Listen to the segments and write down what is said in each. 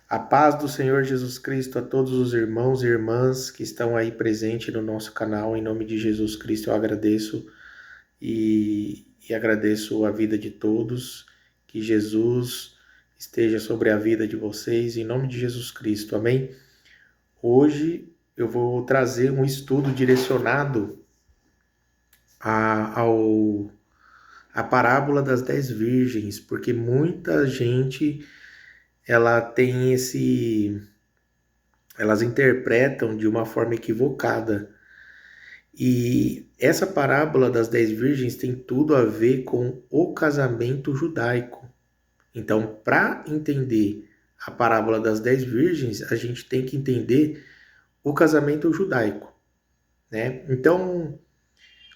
A paz do Senhor Jesus Cristo a todos os irmãos e irmãs que estão aí presentes no nosso canal. Em nome de Jesus Cristo eu agradeço e agradeço a vida de todos. Que Jesus esteja sobre a vida de vocês, em nome de Jesus Cristo. Amém? Hoje eu vou trazer um estudo direcionado à parábola das 10 virgens, porque muita gente ela tem elas interpretam de uma forma equivocada. E essa parábola das 10 virgens tem tudo a ver com o casamento judaico. Então, para entender a parábola das 10 virgens, a gente tem que entender o casamento judaico, né? Então,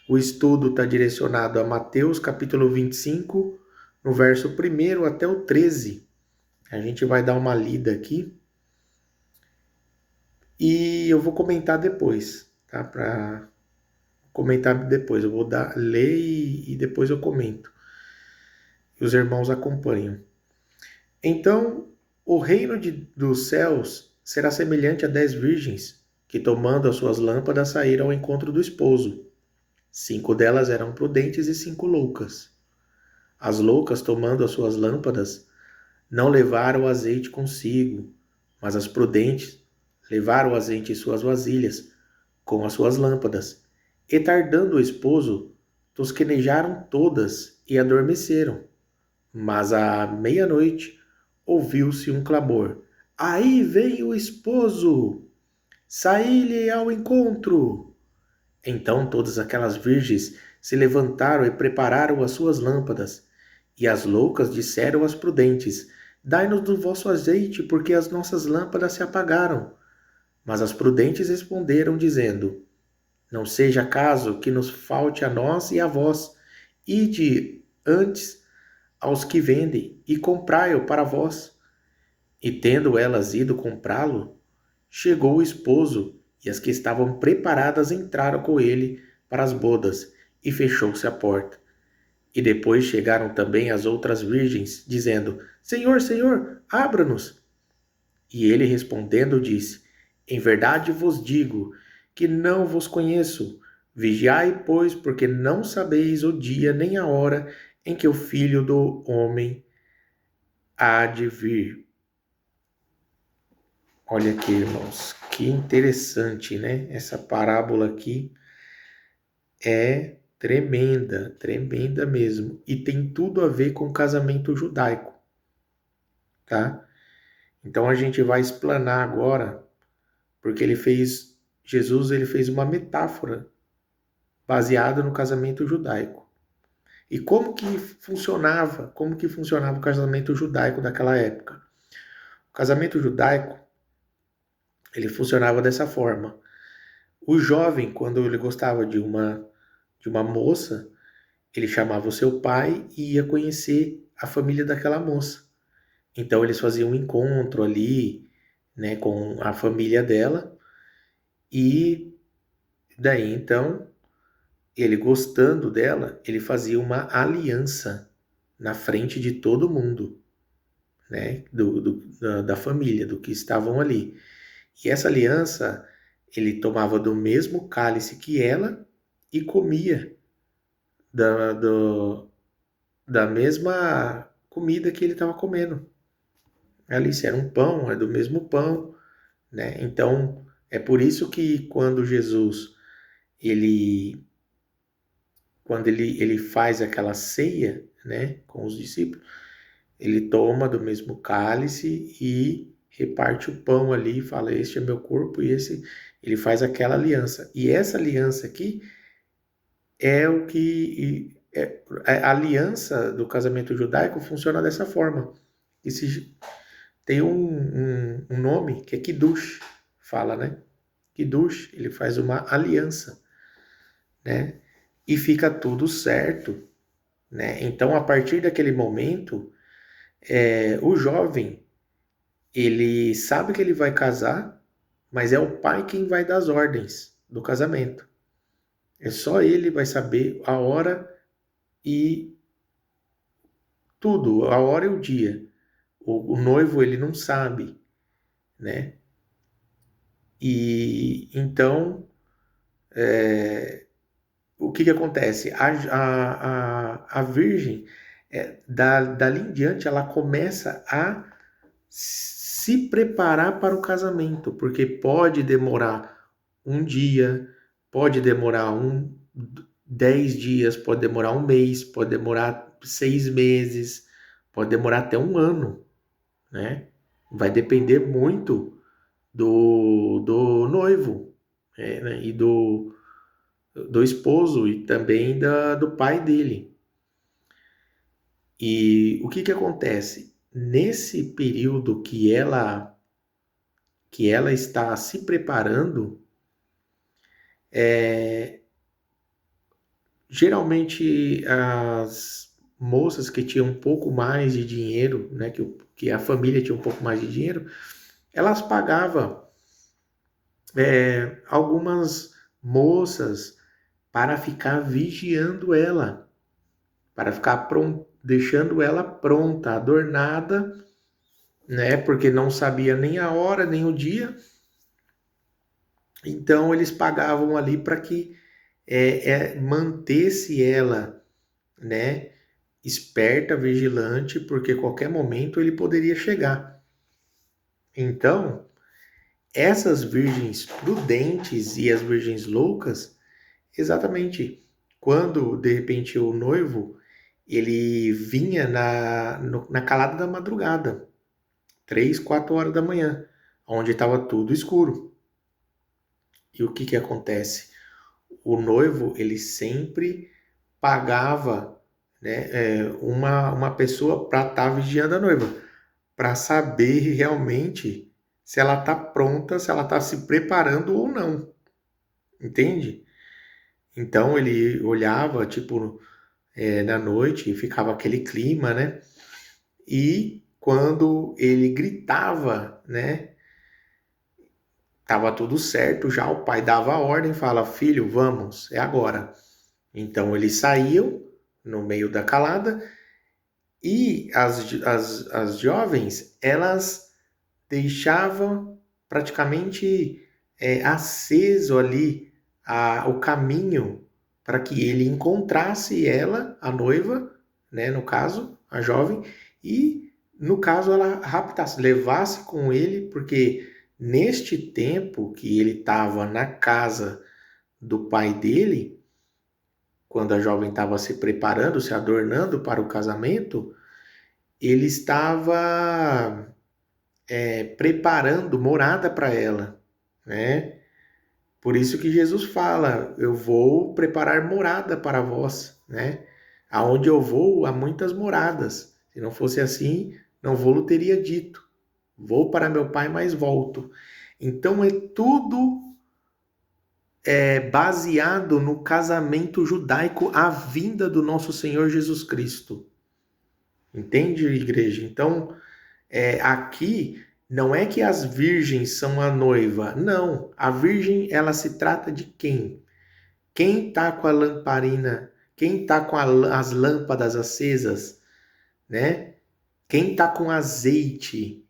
o estudo está direcionado a Mateus capítulo 25, no verso 1 até o 13. A gente vai dar uma lida aqui e eu vou comentar depois, tá? Para comentar depois, eu vou ler e depois eu comento. E os irmãos acompanham. Então, o reino dos céus será semelhante a 10 virgens, que tomando as suas lâmpadas saíram ao encontro do esposo. 5 delas eram prudentes e 5 loucas. As loucas, tomando as suas lâmpadas, não levaram o azeite consigo, mas as prudentes levaram o azeite em suas vasilhas, com as suas lâmpadas. E tardando o esposo, tosquenejaram todas e adormeceram. Mas à meia-noite ouviu-se um clamor: Aí vem o esposo! Saí-lhe ao encontro! Então todas aquelas virgens se levantaram e prepararam as suas lâmpadas. E as loucas disseram às prudentes: Dai-nos do vosso azeite, porque as nossas lâmpadas se apagaram. Mas as prudentes responderam, dizendo: Não seja caso que nos falte a nós e a vós. Ide antes aos que vendem e comprai-o para vós. E tendo elas ido comprá-lo, chegou o esposo, e as que estavam preparadas entraram com ele para as bodas, e fechou-se a porta. E depois chegaram também as outras virgens, dizendo: Senhor, Senhor, abra-nos. E ele respondendo disse: Em verdade vos digo que não vos conheço. Vigiai, pois, porque não sabeis o dia nem a hora em que o Filho do Homem há de vir. Olha aqui, irmãos, que interessante, né? Essa parábola aqui é tremenda, tremenda mesmo. E tem tudo a ver com o casamento judaico, tá? Então a gente vai explanar agora, porque Jesus ele fez uma metáfora baseada no casamento judaico. E como que funcionava o casamento judaico daquela época? O casamento judaico, ele funcionava dessa forma. O jovem, quando ele gostava de uma moça, ele chamava o seu pai e ia conhecer a família daquela moça. Então eles faziam um encontro ali, né, com a família dela, e daí então, ele gostando dela, ele fazia uma aliança na frente de todo mundo, né, da família, do que estavam ali. E essa aliança, ele tomava do mesmo cálice que ela e comia da, do, da mesma comida que ele estava comendo. Ali, se era um pão, é do mesmo pão, né? Então, é por isso que quando Jesus, ele, ele faz aquela ceia, né, com os discípulos, ele toma do mesmo cálice e reparte o pão ali, e fala, este é meu corpo, e esse, ele faz aquela aliança. E essa aliança aqui é o que, a aliança do casamento judaico funciona dessa forma. Esse, tem um nome que é Kiddush, fala, né? Kiddush, ele faz uma aliança, né? E fica tudo certo, né? Então, a partir daquele momento, o jovem, ele sabe que ele vai casar, mas é o pai quem vai dar as ordens do casamento. É só ele vai saber a hora e tudo, a hora e o dia. O noivo, ele não sabe. né? E então, o que acontece? A virgem, dali em diante, ela começa a se preparar para o casamento, porque pode demorar um dia, pode demorar 10 dias, pode demorar um mês, pode demorar 6 meses, pode demorar até um ano, né? Vai depender muito do noivo, né? E do esposo e também do pai dele. E o que acontece? Nesse período que ela está se preparando, geralmente as moças que tinham um pouco mais de dinheiro, né, que a família tinha um pouco mais de dinheiro, elas pagavam algumas moças para ficar vigiando ela, para ficar deixando ela pronta, adornada, né, porque não sabia nem a hora, nem o dia. Então eles pagavam ali para que mantesse ela, né, esperta, vigilante, porque qualquer momento ele poderia chegar. Então, essas virgens prudentes e as virgens loucas, exatamente quando de repente o noivo ele vinha na calada da madrugada, 3, 4 horas da manhã, onde estava tudo escuro. E o que acontece? O noivo ele sempre pagava, né, uma pessoa para estar vigiando a noiva, para saber realmente se ela está pronta, se ela está se preparando ou não, entende? Então ele olhava, tipo, na noite e ficava aquele clima, né? E quando ele gritava, né? Tava tudo certo, já o pai dava a ordem, fala, filho, vamos, é agora. Então eles saíam no meio da calada e as jovens, elas deixavam praticamente aceso ali o caminho para que ele encontrasse ela, a noiva, né, no caso, a jovem, e no caso ela raptasse, levasse com ele, porque neste tempo que ele estava na casa do pai dele, quando a jovem estava se preparando, se adornando para o casamento, ele estava preparando morada para ela, né? Por isso que Jesus fala, eu vou preparar morada para vós, né? Aonde eu vou, há muitas moradas. Se não fosse assim, não vou-lo teria dito. Vou para meu pai, mas volto. Então é tudo baseado no casamento judaico, a vinda do nosso Senhor Jesus Cristo. Entende, igreja? Então, aqui não é que as virgens são a noiva. Não, a virgem ela se trata de quem? Quem está com a lamparina? Quem está com as lâmpadas acesas? Né? Quem está com azeite?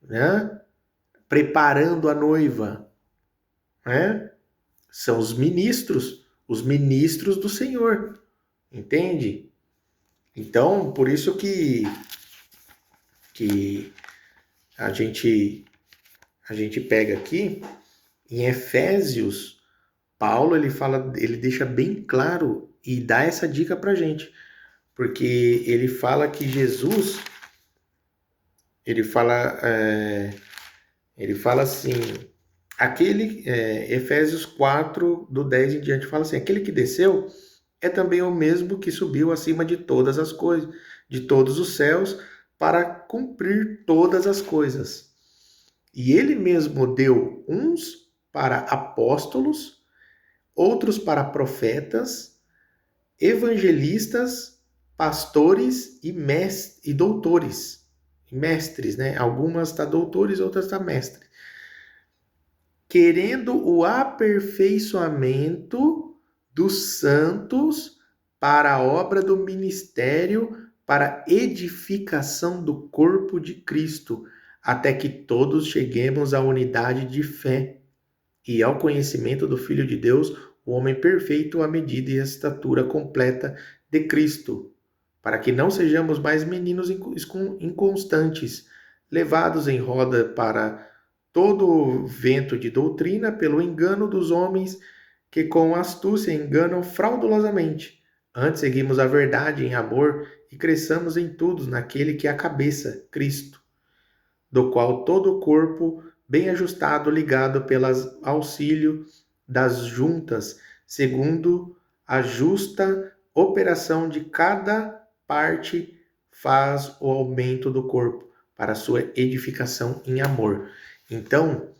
Né? Preparando a noiva? Né? São os ministros do Senhor. Entende? Então, por isso que a gente pega aqui em Efésios, Paulo ele deixa bem claro e dá essa dica pra gente, porque ele fala que Jesus, ele fala, ele fala assim, Efésios 4, do 10 em diante, fala assim, aquele que desceu é também o mesmo que subiu acima de todas as coisas, de todos os céus, para cumprir todas as coisas. E ele mesmo deu uns para apóstolos, outros para profetas, evangelistas, pastores e doutores. Mestres, né? Algumas está doutores, outras está mestres. Querendo o aperfeiçoamento dos santos para a obra do ministério, para edificação do corpo de Cristo, até que todos cheguemos à unidade de fé e ao conhecimento do Filho de Deus, o homem perfeito à medida e à estatura completa de Cristo, para que não sejamos mais meninos inconstantes, levados em roda para todo vento de doutrina pelo engano dos homens que com astúcia enganam fraudulosamente. Antes seguimos a verdade em amor e cresçamos em tudo naquele que é a cabeça, Cristo, do qual todo o corpo, bem ajustado, ligado pelas auxílio das juntas, segundo a justa operação de cada parte, faz o aumento do corpo para sua edificação em amor. Então,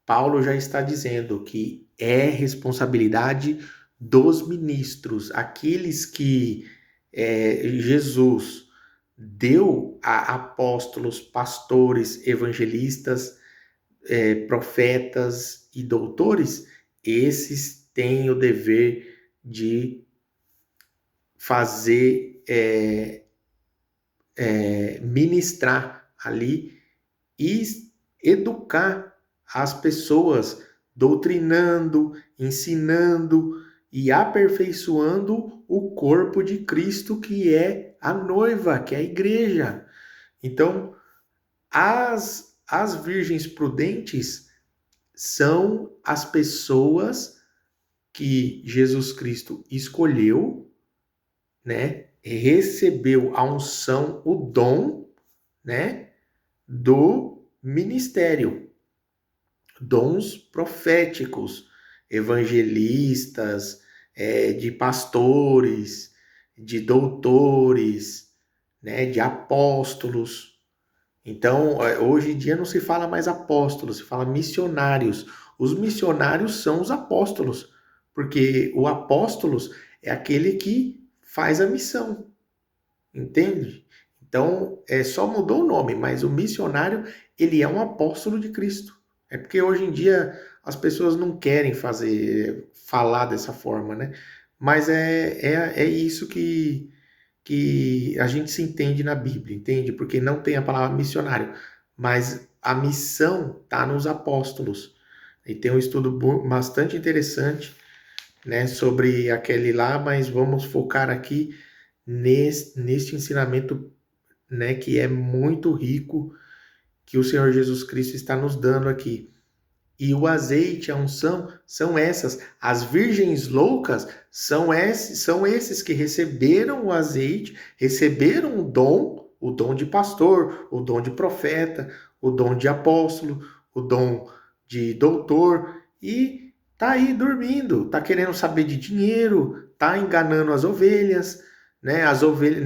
Paulo já está dizendo que é responsabilidade dos ministros, aqueles que Jesus deu a apóstolos, pastores, evangelistas, profetas e doutores, esses têm o dever de fazer, ministrar ali e educar as pessoas, doutrinando, ensinando e aperfeiçoando o corpo de Cristo, que é a noiva, que é a igreja. Então, as virgens prudentes são as pessoas que Jesus Cristo escolheu, né? Recebeu a unção, o dom, né? Do ministério. Dons proféticos, evangelistas, de pastores, de doutores, né? De apóstolos. Então, hoje em dia não se fala mais apóstolos, se fala missionários. Os missionários são os apóstolos, porque o apóstolos é aquele que faz a missão, entende? Então, só mudou o nome, mas o missionário, ele é um apóstolo de Cristo. É porque hoje em dia as pessoas não querem falar dessa forma, né? Mas é isso que a gente se entende na Bíblia, entende? Porque não tem a palavra missionário, mas a missão está nos apóstolos. E tem um estudo bastante interessante, né, sobre aquele lá, mas vamos focar aqui neste ensinamento, né, que é muito rico, que o Senhor Jesus Cristo está nos dando aqui. E o azeite, a unção, são essas. As virgens loucas são esses que receberam o azeite, receberam o dom de pastor, o dom de profeta, o dom de apóstolo, o dom de doutor, e tá aí dormindo, tá querendo saber de dinheiro, tá enganando as ovelhas, né? As ovelhas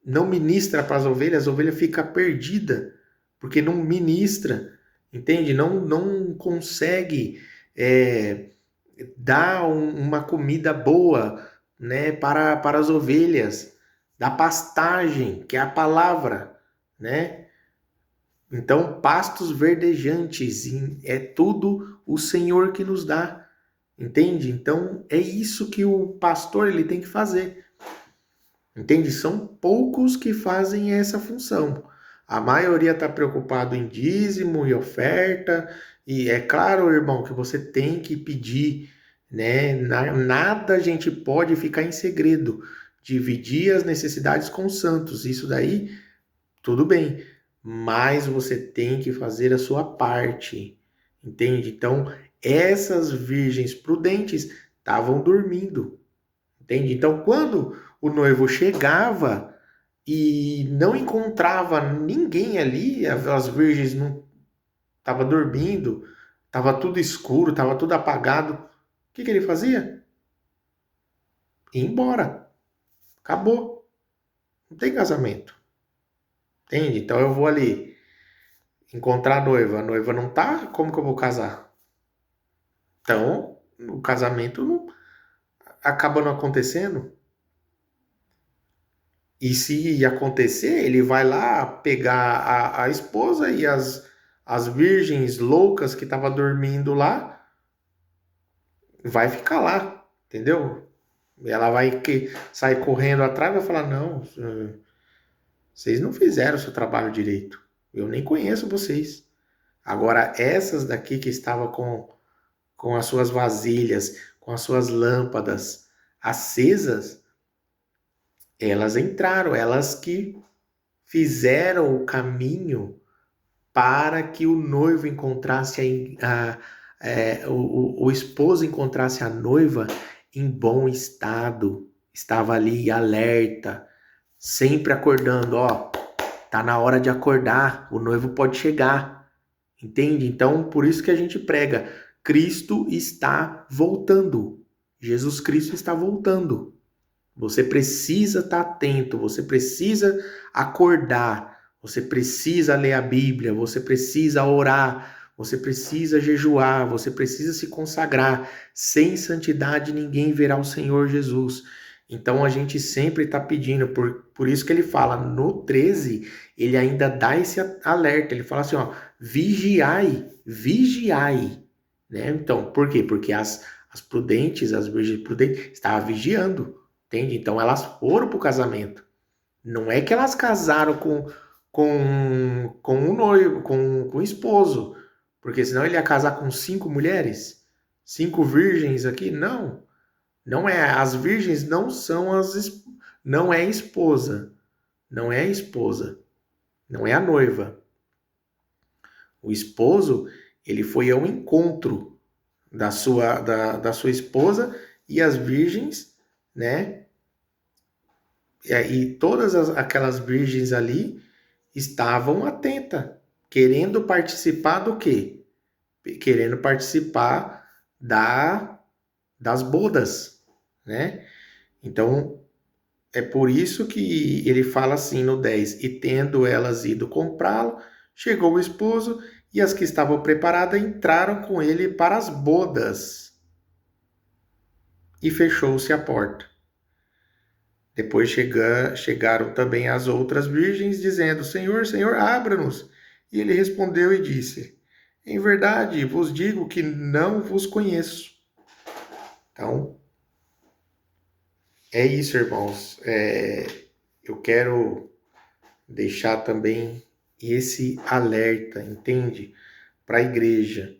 não ministra para as ovelhas, a ovelha fica perdida, porque não ministra. Entende? Não consegue dar uma comida boa, né, para as ovelhas, da pastagem, que é a palavra, né? Então, pastos verdejantes, é tudo o Senhor que nos dá, entende? Então, é isso que o pastor ele tem que fazer, entende? São poucos que fazem essa função. A maioria está preocupado em dízimo e oferta, e é claro, irmão, que você tem que pedir, né? Nada a gente pode ficar em segredo. Dividir as necessidades com os santos, isso daí, tudo bem, mas você tem que fazer a sua parte, entende? Então, essas virgens prudentes estavam dormindo, entende? Então, quando o noivo chegava e não encontrava ninguém ali, as virgens não estavam dormindo, estava tudo escuro, estava tudo apagado. O que ele fazia? Ia embora. Acabou. Não tem casamento. Entende? Então eu vou ali encontrar a noiva não tá, como que eu vou casar? Então, o casamento acaba não acontecendo. E se acontecer, ele vai lá pegar a esposa e as virgens loucas que estavam dormindo lá, vai ficar lá, entendeu? Ela vai sair correndo atrás e vai falar, não, vocês não fizeram o seu trabalho direito. Eu nem conheço vocês. Agora, essas daqui que estavam com as suas vasilhas, com as suas lâmpadas acesas, elas entraram, elas que fizeram o caminho para que o noivo encontrasse o esposo encontrasse a noiva em bom estado, estava ali alerta, sempre acordando, ó, tá na hora de acordar, o noivo pode chegar, entende? Então, por isso que a gente prega, Cristo está voltando, Jesus Cristo está voltando. Você precisa estar atento, você precisa acordar, você precisa ler a Bíblia, você precisa orar, você precisa jejuar, você precisa se consagrar. Sem santidade ninguém verá o Senhor Jesus. Então a gente sempre está pedindo, por isso que ele fala no 13, ele ainda dá esse alerta, ele fala assim, ó, vigiai, vigiai. Né? Então, por quê? Porque as prudentes, as virgens prudentes, estavam vigiando. Entende? Então elas foram pro casamento. Não é que elas casaram com um noivo, com um esposo. Porque senão ele ia casar com 5 mulheres, 5 virgens aqui. Não. Não é. As virgens não são não é esposa. Não é a esposa. Não é a noiva. O esposo, ele foi ao encontro da sua esposa e as virgens, né? E todas aquelas virgens ali estavam atentas, querendo participar do quê? Querendo participar das bodas, né? Então, é por isso que ele fala assim no 10, e tendo elas ido comprá-lo, chegou o esposo, e as que estavam preparadas entraram com ele para as bodas, e fechou-se a porta. Depois chegaram também as outras virgens, dizendo, Senhor, Senhor, abra-nos. E ele respondeu e disse, em verdade vos digo que não vos conheço. Então, é isso, irmãos. Eu quero deixar também esse alerta, entende? Para a igreja.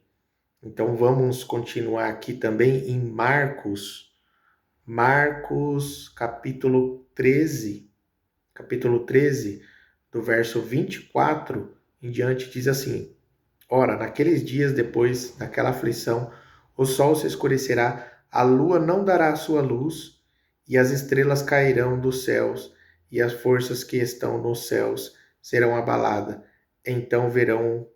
Então, vamos continuar aqui também em Marcos, capítulo 13, do verso 24 em diante, diz assim, ora, naqueles dias depois daquela aflição, o sol se escurecerá, a lua não dará a sua luz, e as estrelas cairão dos céus, e as forças que estão nos céus serão abaladas. Então verão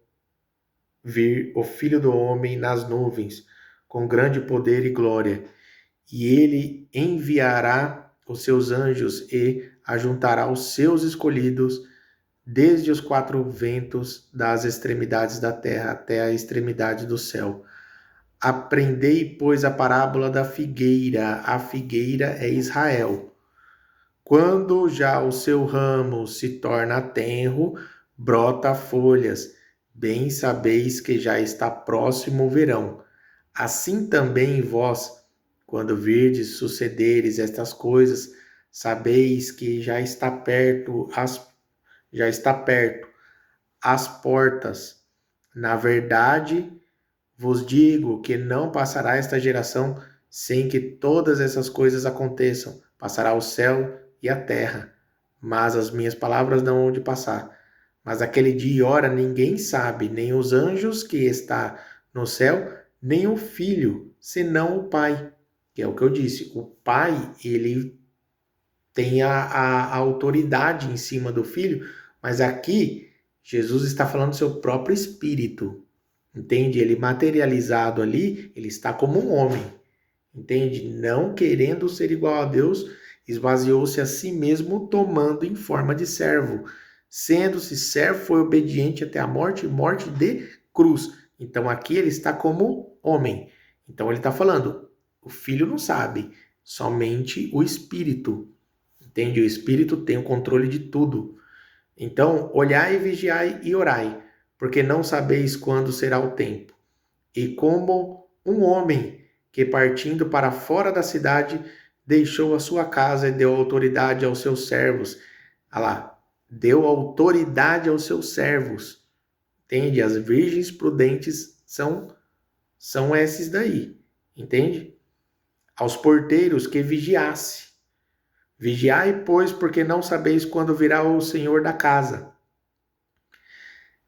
vir o Filho do Homem nas nuvens, com grande poder e glória. E ele enviará os seus anjos e ajuntará os seus escolhidos desde os 4 ventos das extremidades da terra até a extremidade do céu. Aprendei, pois, a parábola da figueira. A figueira é Israel. Quando já o seu ramo se torna tenro, brota folhas. Bem sabeis que já está próximo o verão. Assim também vós, quando virdes sucederes estas coisas, sabeis que já está perto as portas. Na verdade, vos digo que não passará esta geração sem que todas essas coisas aconteçam. Passará o céu e a terra, mas as minhas palavras não hão de passar. Mas aquele dia e hora ninguém sabe, nem os anjos que está no céu, nem o Filho, senão o Pai. Que é o que eu disse, o Pai, ele tem a autoridade em cima do Filho, mas aqui Jesus está falando do seu próprio Espírito, entende? Ele materializado ali, ele está como um homem, entende? Não querendo ser igual a Deus, esvaziou-se a si mesmo, tomando em forma de servo. Sendo-se servo, foi obediente até a morte, morte de cruz. Então aqui ele está como homem. Então ele está falando, o Filho não sabe, somente o Espírito. Entende? O Espírito tem o controle de tudo. Então, olhai, vigiai e orai, porque não sabeis quando será o tempo. E como um homem que partindo para fora da cidade, deixou a sua casa e deu autoridade aos seus servos. Ah lá, deu autoridade aos seus servos. Entende? As virgens prudentes são esses daí. Entende? Aos porteiros que vigiasse. Vigiai, pois, porque não sabeis quando virá o Senhor da casa.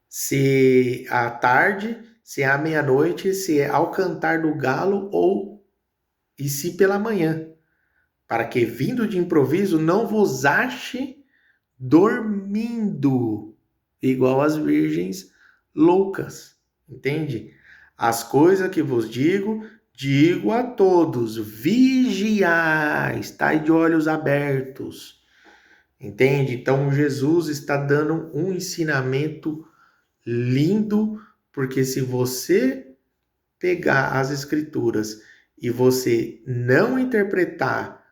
Se à tarde, se à meia-noite, se ao cantar do galo e se pela manhã, para que vindo de improviso não vos ache dormindo, igual as virgens loucas, entende? As coisas que vos digo, digo a todos, vigiai, estai de olhos abertos, entende? Então Jesus está dando um ensinamento lindo, porque se você pegar as escrituras e você não interpretar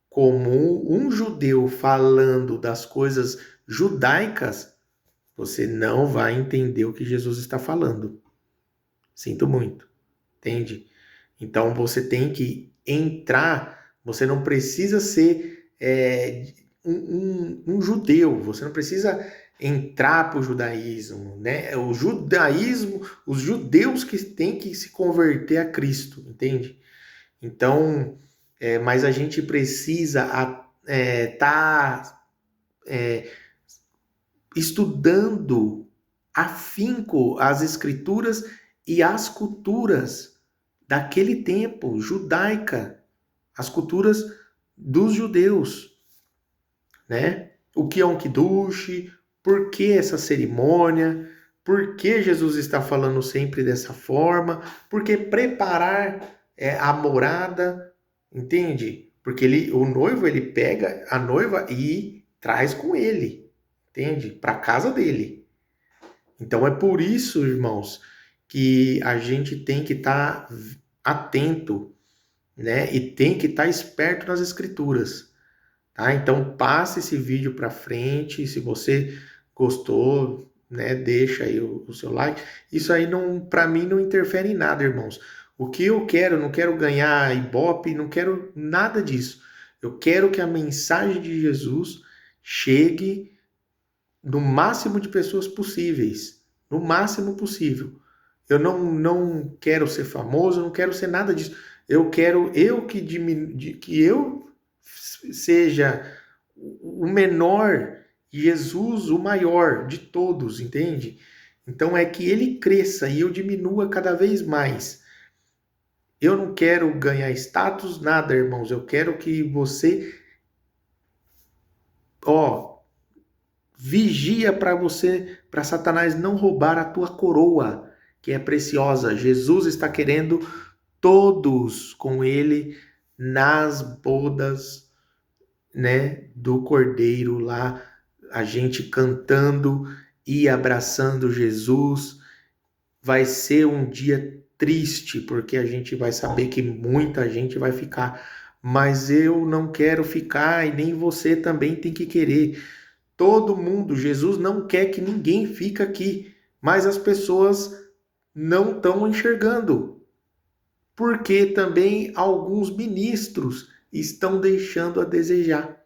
como um judeu falando das coisas judaicas, você não vai entender o que Jesus está falando. Sinto muito, entende? Então você tem que entrar, você não precisa ser um judeu, você não precisa entrar para o judaísmo, né? O judaísmo, os judeus que têm que se converter a Cristo, entende? Então, mas a gente precisa estar estudando afinco as escrituras e as culturas daquele tempo, judaica, as culturas dos judeus, né? O que é um Kiddush, por que essa cerimônia, por que Jesus está falando sempre dessa forma, por que preparar a morada, entende? Porque o noivo, ele pega a noiva e traz com ele, entende? Para a casa dele. Então é por isso, irmãos, que a gente tem que estar atento, né? E tem que estar esperto nas escrituras, tá? Então passe esse vídeo para frente, se você gostou, né? Deixa aí o seu like. Isso aí não, para mim não interfere em nada, irmãos. O que eu quero, não quero ganhar Ibope, não quero nada disso. Eu quero que a mensagem de Jesus chegue no máximo de pessoas possíveis, no máximo possível. Eu não quero ser famoso, não quero ser nada disso. Eu quero que eu seja o menor, Jesus o maior de todos, entende? Então é que ele cresça e eu diminua cada vez mais. Eu não quero ganhar status, nada, irmãos. Eu quero que você, vigia para Satanás não roubar a tua coroa, que é preciosa. Jesus está querendo todos com ele nas bodas, né, do Cordeiro lá, a gente cantando e abraçando Jesus. Vai ser um dia triste, porque a gente vai saber que muita gente vai ficar, mas eu não quero ficar e nem você também tem que querer. Todo mundo, Jesus não quer que ninguém fique aqui, mas as pessoas não estão enxergando, porque também alguns ministros estão deixando a desejar.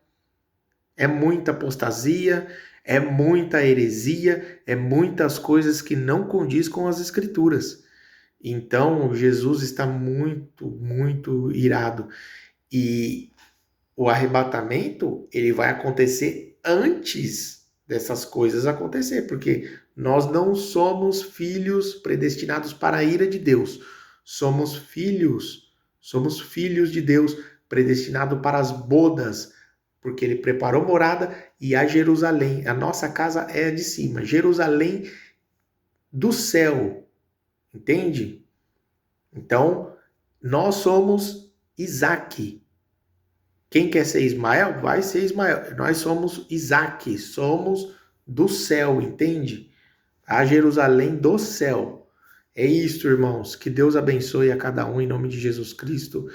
É muita apostasia, é muita heresia, é muitas coisas que não condiz com as escrituras. Então, Jesus está muito, muito irado. E o arrebatamento, ele vai acontecer antes dessas coisas acontecer, porque nós não somos filhos predestinados para a ira de Deus. Somos filhos de Deus predestinados para as bodas, porque ele preparou morada e a Jerusalém, a nossa casa é de cima, Jerusalém do céu, entende? Então, nós somos Isaac. Quem quer ser Ismael, vai ser Ismael. Nós somos Isaac, somos do céu, entende? A Jerusalém do céu. É isso, irmãos. Que Deus abençoe a cada um em nome de Jesus Cristo.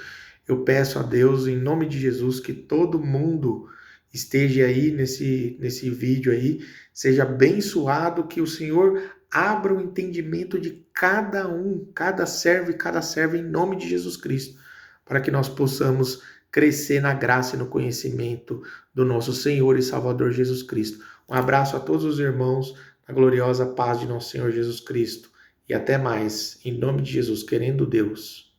Eu peço a Deus, em nome de Jesus, que todo mundo esteja aí nesse vídeo aí, seja abençoado, que o Senhor abra o entendimento de cada um, cada servo, em nome de Jesus Cristo, para que nós possamos crescer na graça e no conhecimento do nosso Senhor e Salvador Jesus Cristo. Um abraço a todos os irmãos, na gloriosa paz de nosso Senhor Jesus Cristo. E até mais, em nome de Jesus, querendo Deus.